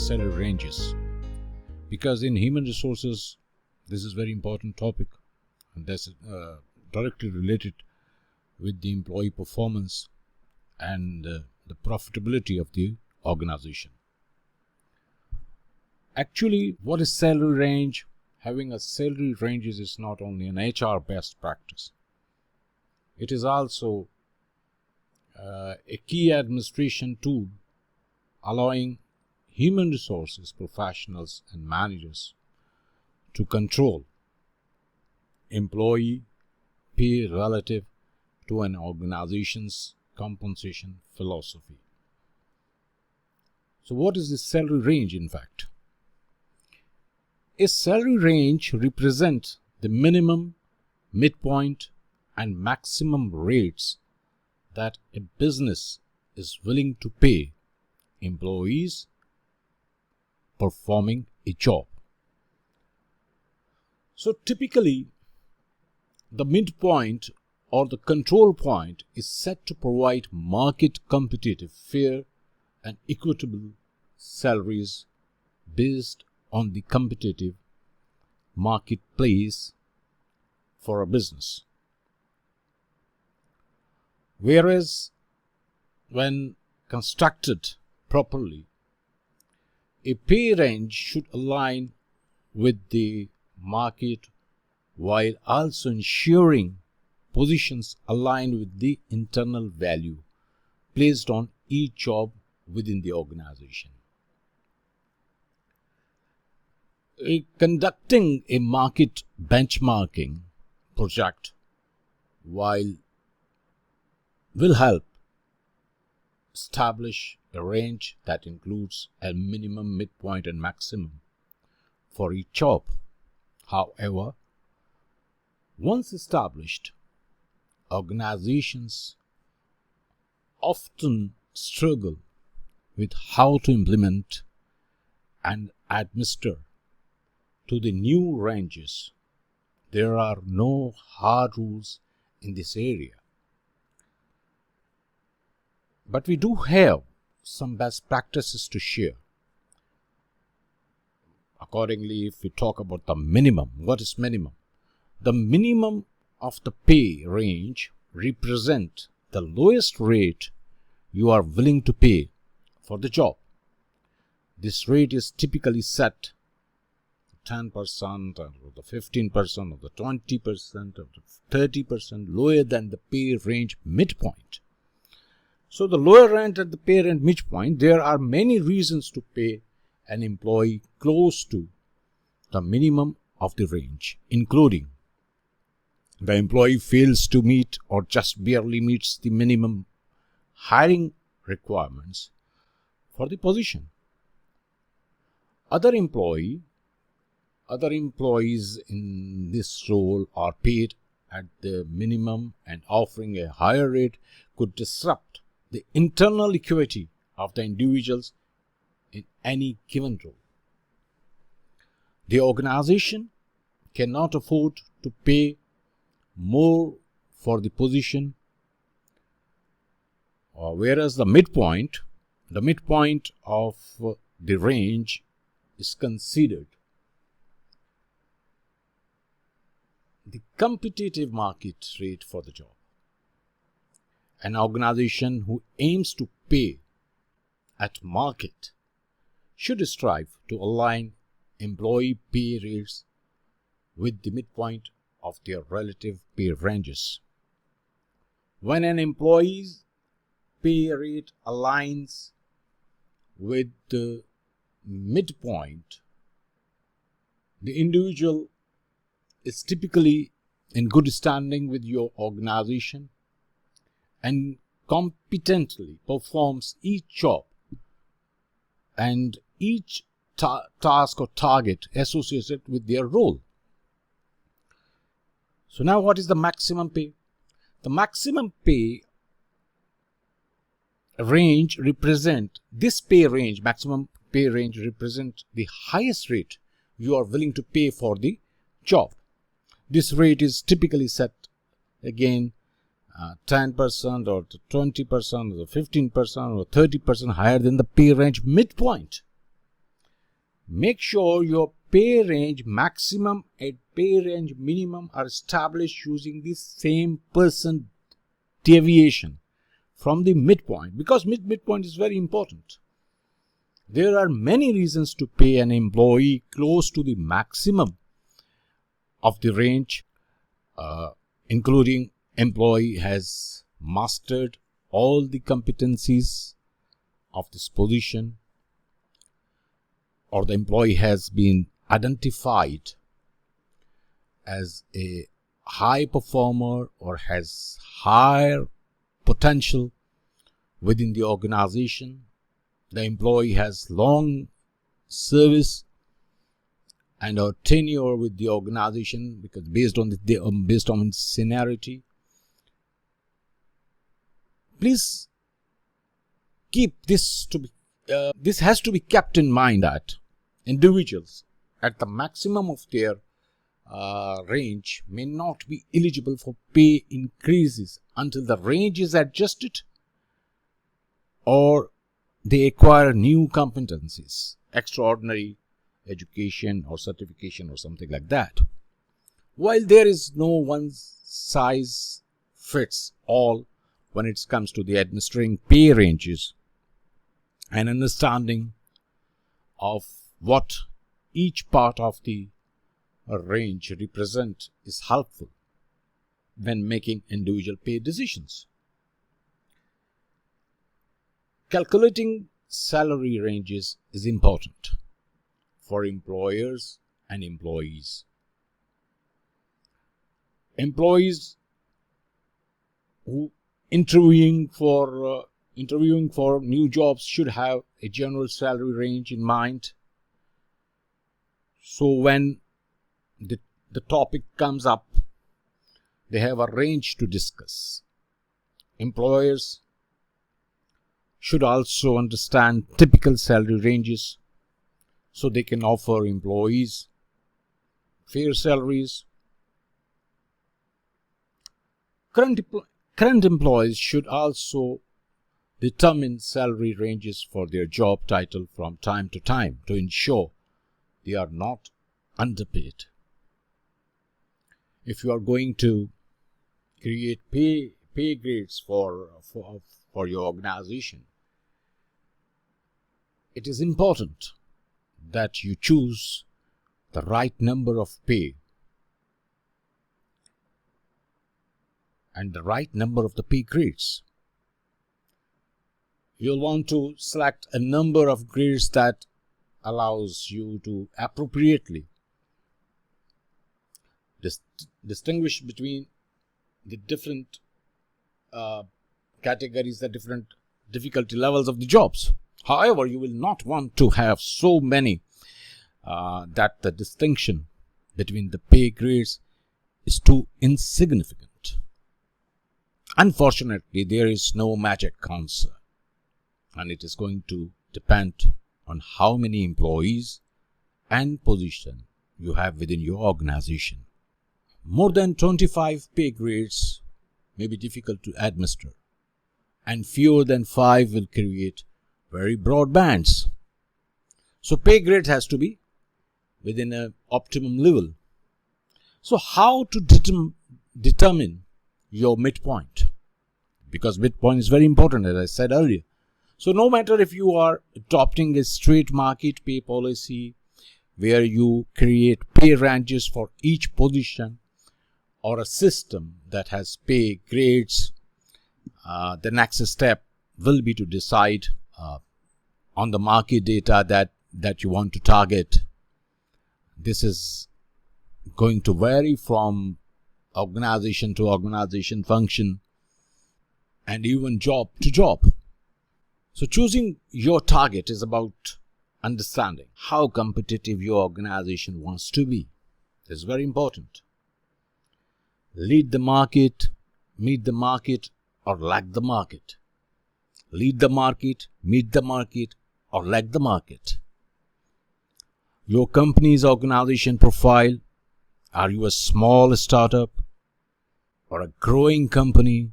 salary ranges, because in human resources this is a very important topic, and that's directly related with the employee performance and the profitability of the organization. Actually, what is salary range? Having a salary ranges is not only an HR best practice, it is also a key administration tool allowing human resources professionals and managers to control employee pay relative to an organization's compensation philosophy. So what is the salary range in fact? A salary range represents the minimum, midpoint, and maximum rates that a business is willing to pay employees performing a job. So typically, the midpoint or the control point is set to provide market competitive, fair, and equitable salaries based on the competitive marketplace for a business. Whereas when constructed properly, a pay range should align with the market while also ensuring positions align with the internal value placed on each job within the organization. Conducting a market benchmarking project will help establish a range that includes a minimum, midpoint, and maximum for each job. However, once established, organizations often struggle with how to implement and administer to the new ranges. There are no hard rules in this area. But we do have some best practices to share. Accordingly, if we talk about the minimum, what is minimum? The minimum of the pay range represents the lowest rate you are willing to pay for the job. This rate is typically set 10% or the 15% or the 20% or the 30% lower than the pay range midpoint. So the lower end at the pay range midpoint, there are many reasons to pay an employee close to the minimum of the range, including the employee fails to meet or just barely meets the minimum hiring requirements for the position. Other employees in this role are paid at the minimum, and offering a higher rate could disrupt the internal equity of the individuals in any given role. The organization cannot afford to pay more for the position, whereas the midpoint of the range is considered the competitive market rate for the job. An organization who aims to pay at market should strive to align employee pay rates with the midpoint of their relative pay ranges. When an employee's pay rate aligns with the midpoint, the individual is typically in good standing with your organization and competently performs each job and each task or target associated with their role. So now what is the maximum pay? The maximum pay range maximum pay range represent the highest rate you are willing to pay for the job. This rate is typically set again 10% or 20% or 15% or 30% higher than the pay range midpoint. Make sure your pay range maximum and pay range minimum are established using the same percent deviation from the midpoint, because midpoint is very important. There are many reasons to pay an employee close to the maximum of the range, including employee has mastered all the competencies of this position, or the employee has been identified as a high performer or has higher potential within the organization. The employee has long service and a tenure with the organization, because based on seniority. Please keep this to be. This has to be kept in mind that individuals at the maximum of their range may not be eligible for pay increases until the range is adjusted or they acquire new competencies, extraordinary education or certification or something like that. While there is no one size fits all when it comes to the administering pay ranges, an understanding of what each part of the range represent is helpful when making individual pay decisions. Calculating salary ranges is important for employers and employees. Employees who interviewing for new jobs should have a general salary range in mind. So when the topic comes up, they have a range to discuss. Employers should also understand typical salary ranges so they can offer employees fair salaries. Current employees should also determine salary ranges for their job title from time to time to ensure they are not underpaid. If you are going to create pay grades for your organization, it is important that you choose the right number of pay and the right number of the pay grades. You'll want to select a number of grades that allows you to appropriately distinguish between the different categories, the different difficulty levels of the jobs. However, you will not want to have so many that the distinction between the pay grades is too insignificant. Unfortunately, there is no magic answer, and it is going to depend on how many employees and position you have within your organization. More than 25 pay grades may be difficult to administer, and fewer than 5 will create very broad bands. So pay grade has to be within an optimum level. So how to determine your midpoint? Because midpoint is very important, as I said earlier. So no matter if you are adopting a straight market pay policy where you create pay ranges for each position, or a system that has pay grades, the next step will be to decide on the market data that you want to target. This is going to vary from organization to organization, function, and even job to job. So choosing your target is about understanding how competitive your organization wants to be. This is very important. Lead the market, meet the market, or lag the market. Lead the market, meet the market, or lag the market. Your company's organization profile. Are you a small startup, or a growing company,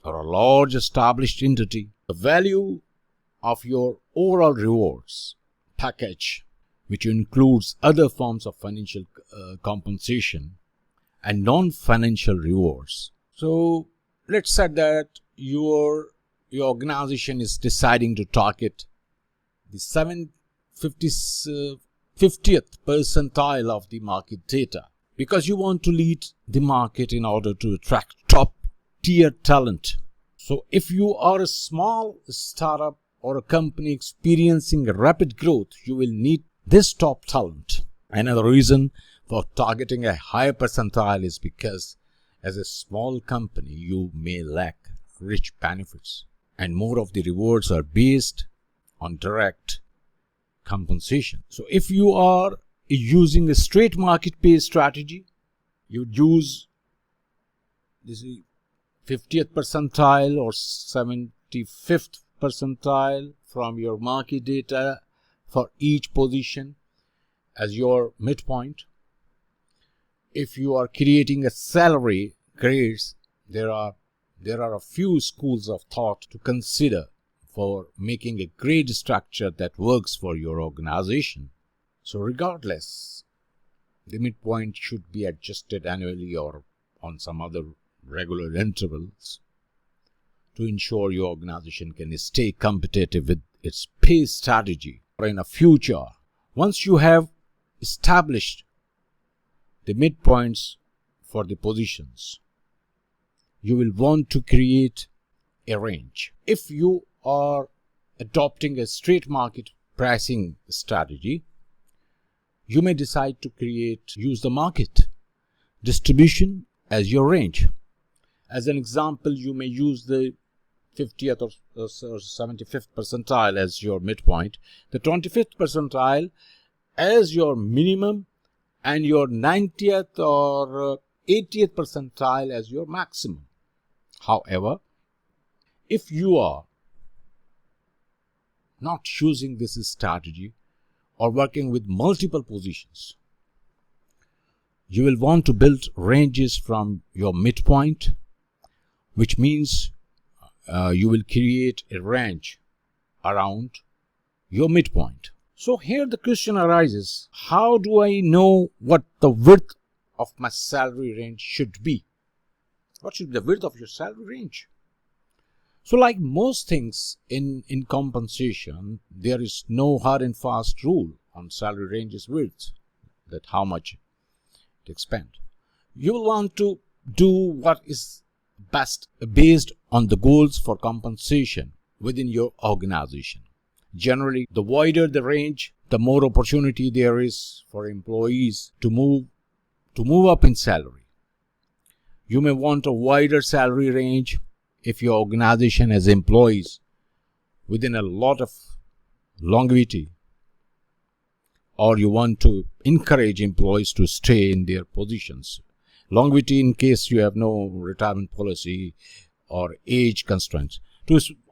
or a large established entity? The value of your overall rewards package which includes other forms of financial compensation and non-financial rewards. So let's say that your organization is deciding to target the 50th percentile of the market data because you want to lead the market in order to attract top tier talent. So if you are a small startup or a company experiencing rapid growth, you will need this top talent. Another reason for targeting a higher percentile is because as a small company, you may lack rich benefits, and more of the rewards are based on direct compensation. So if you are using a straight market pay strategy, you use this 50th percentile or 75th percentile from your market data for each position as your midpoint. If you are creating a salary grades, there are a few schools of thought to consider for making a grade structure that works for your organization. So regardless, the midpoint should be adjusted annually or on some other regular intervals to ensure your organization can stay competitive with its pay strategy. In the future, once you have established the midpoints for the positions, you will want to create a range. If you are adopting a straight market pricing strategy, you may decide to use the market distribution as your range. As an example, you may use the 50th or 75th percentile as your midpoint, the 25th percentile as your minimum, and your 90th or 80th percentile as your maximum. However, if you are not choosing this strategy or working with multiple positions, you will want to build ranges from your midpoint, which means you will create a range around your midpoint. So here the question arises, how do I know what the width of my salary range should be? What should be the width of your salary range? So like most things in compensation, there is no hard and fast rule on salary ranges width, that how much to expend. You will want to do what is best based on the goals for compensation within your organization. Generally, the wider the range, the more opportunity there is for employees to move up in salary. You may want a wider salary range if your organization has employees within a lot of longevity, or you want to encourage employees to stay in their positions. Longevity in case you have no retirement policy or age constraints,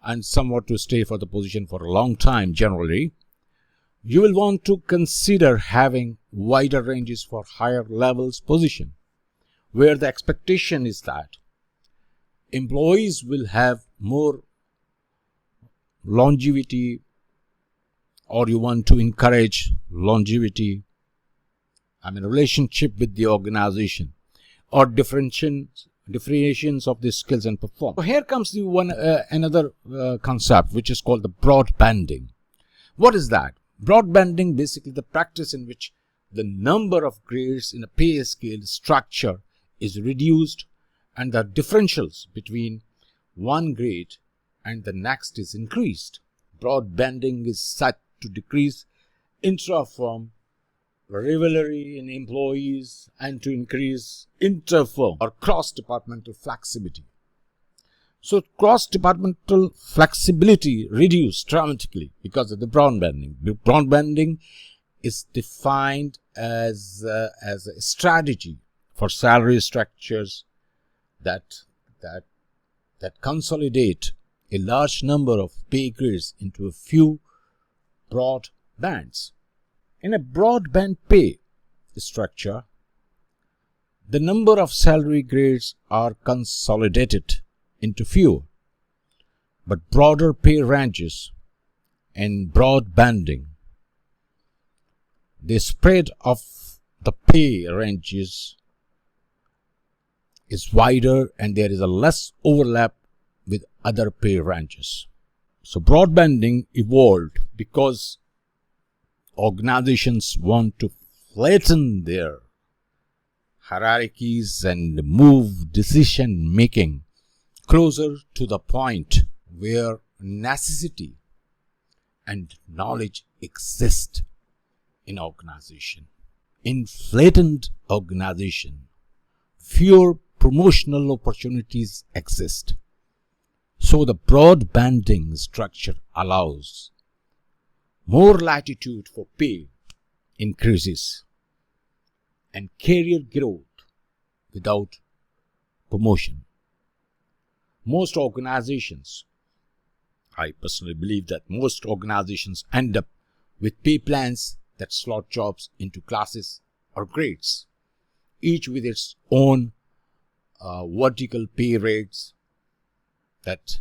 and somewhat to stay for the position for a long time generally. You will want to consider having wider ranges for higher levels position, where the expectation is that employees will have more longevity, or you want to encourage longevity, relationship with the organization, or differentiations of the skills and performance. So here comes the another concept, which is called the broad banding. What is that? Broad banding, basically the practice in which the number of grades in a pay scale structure is reduced and the differentials between one grade and the next is increased. Broad banding is set to decrease intra-firm rivalry in employees and to increase inter-firm or cross-departmental flexibility. So cross-departmental flexibility reduced dramatically because of the broad banding. The broad banding is defined as a strategy for salary structures that consolidate a large number of pay grades into a few broad bands. In a broadband pay structure, the number of salary grades are consolidated into fewer, but broader pay ranges and broad banding the spread of the pay ranges is wider and there is a less overlap with other pay ranges. So broadbanding evolved because organizations want to flatten their hierarchies and move decision making closer to the point where necessity and knowledge exist in organization. In flattened organization, fewer promotional opportunities exist. So the broadbanding structure allows more latitude for pay increases and career growth without promotion. Most organizations, I personally believe that most organizations end up with pay plans that slot jobs into classes or grades, each with its own vertical pay rates. That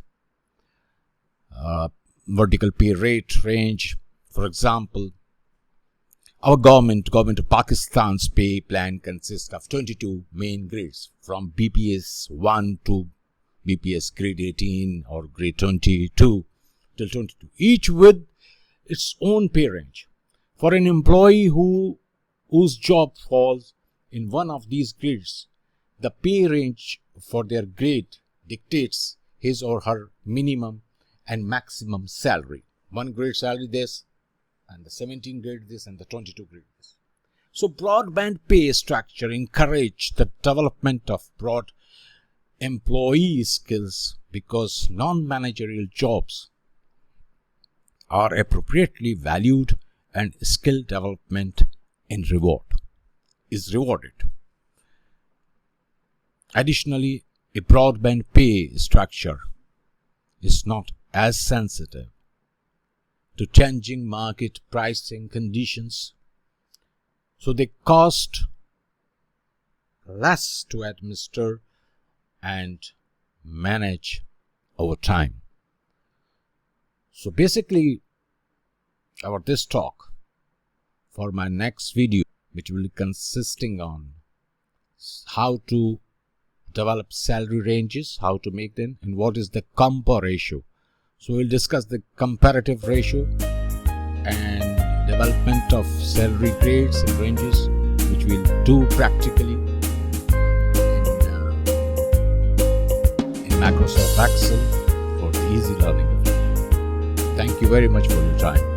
vertical pay rate range, for example, our government of Pakistan's pay plan consists of 22 main grades from BPS 1 to BPS grade 18 or grade 22 till 22, each with its own pay range. For an employee whose job falls in one of these grades, the pay range for their grade dictates his or her minimum and maximum salary. One grade salary this, and the 17 grade this, and the 22 grade this. So broadband pay structure encourage the development of broad employee skills because non-managerial jobs are appropriately valued and skill development is rewarded. Additionally, a broadband pay structure is not as sensitive to changing market pricing conditions, so they cost less to administer and manage over time. So basically, this talk for my next video, which will be consisting on how to develop salary ranges, how to make them, and what is the compa ratio. So we'll discuss the comparative ratio and development of salary grades and ranges, which we'll do practically in Microsoft Excel for the easy learning of it. Thank you very much for your time.